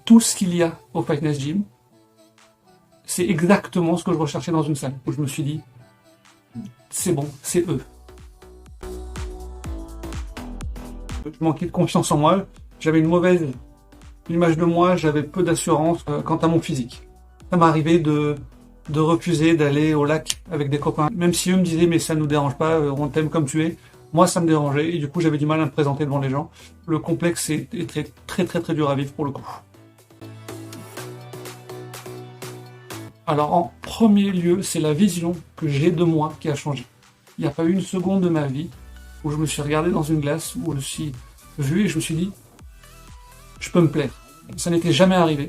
tout ce qu'il y a au Fitness Gym, c'est exactement ce que je recherchais dans une salle, où je me suis dit, c'est bon, c'est eux. Je manquais de confiance en moi, j'avais une mauvaise image de moi, j'avais peu d'assurance quant à mon physique. Ça m'arrivait de refuser d'aller au lac avec des copains, même si eux me disaient mais ça nous dérange pas, on t'aime comme tu es. Moi ça me dérangeait et du coup j'avais du mal à me présenter devant les gens. Le complexe était très dur à vivre pour le coup. Alors en premier lieu, c'est la vision que j'ai de moi qui a changé. Il n'y a pas eu une seconde de ma vie où je me suis regardé dans une glace, où je me suis vu et je me suis dit je peux me plaire. Ça n'était jamais arrivé.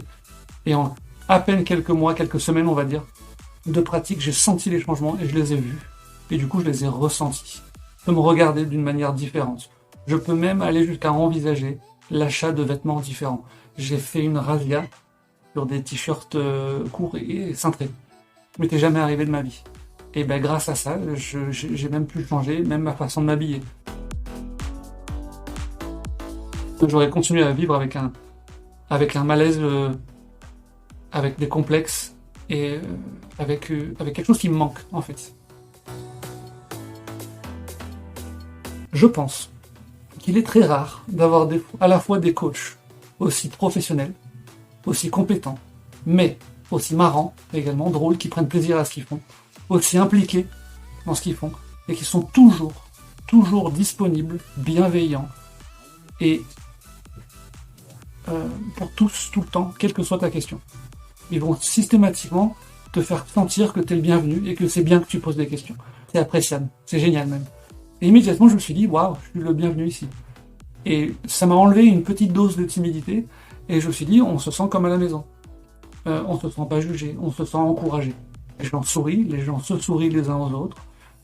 Et en à peine quelques mois, quelques semaines on va dire, de pratique, j'ai senti les changements et je les ai vus. Et du coup je les ai ressentis. Je peux me regarder d'une manière différente. Je peux même aller jusqu'à envisager l'achat de vêtements différents. J'ai fait une razzia sur des t-shirts courts et cintrés. Ça m'était jamais arrivé de ma vie. Et ben grâce à ça, j'ai même pu changer, même ma façon de m'habiller. J'aurais continué à vivre avec un malaise, avec des complexes et avec quelque chose qui me manque en fait. Je pense qu'il est très rare d'avoir à la fois des coachs aussi professionnels, aussi compétents, mais aussi marrants, également drôles, qui prennent plaisir à ce qu'ils font, aussi impliqués dans ce qu'ils font, et qui sont toujours disponibles, bienveillants, et pour tous, tout le temps, quelle que soit ta question. Ils vont systématiquement te faire sentir que tu es le bienvenu et que c'est bien que tu poses des questions. C'est appréciable, c'est génial même. Et immédiatement, je me suis dit, waouh, je suis le bienvenu ici. Et ça m'a enlevé une petite dose de timidité, et je me suis dit, on se sent comme à la maison. On se sent pas jugé, on se sent encouragé. Les gens sourient, les gens se sourient les uns aux autres,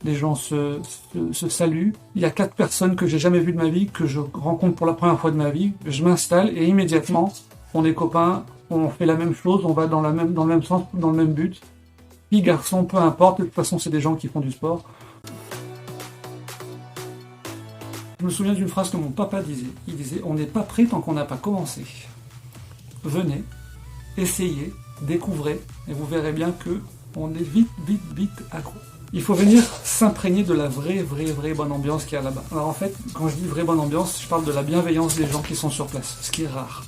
les gens se saluent. Il y a 4 personnes que j'ai jamais vues de ma vie, que je rencontre pour la première fois de ma vie. Je m'installe et immédiatement, on est copains, on fait la même chose, on va dans le même sens, dans le même but. Filles, garçons, peu importe, de toute façon c'est des gens qui font du sport. Je me souviens d'une phrase que mon papa disait. Il disait « On n'est pas prêt tant qu'on n'a pas commencé. Venez, essayez, découvrez, et vous verrez bien que on est vite accro. » Il faut venir s'imprégner de la vraie bonne ambiance qu'il y a là-bas. Alors en fait, quand je dis vraie bonne ambiance, je parle de la bienveillance des gens qui sont sur place, ce qui est rare.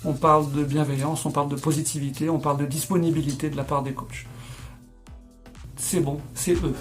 On parle de bienveillance, on parle de positivité, on parle de disponibilité de la part des coachs. C'est bon, c'est eux.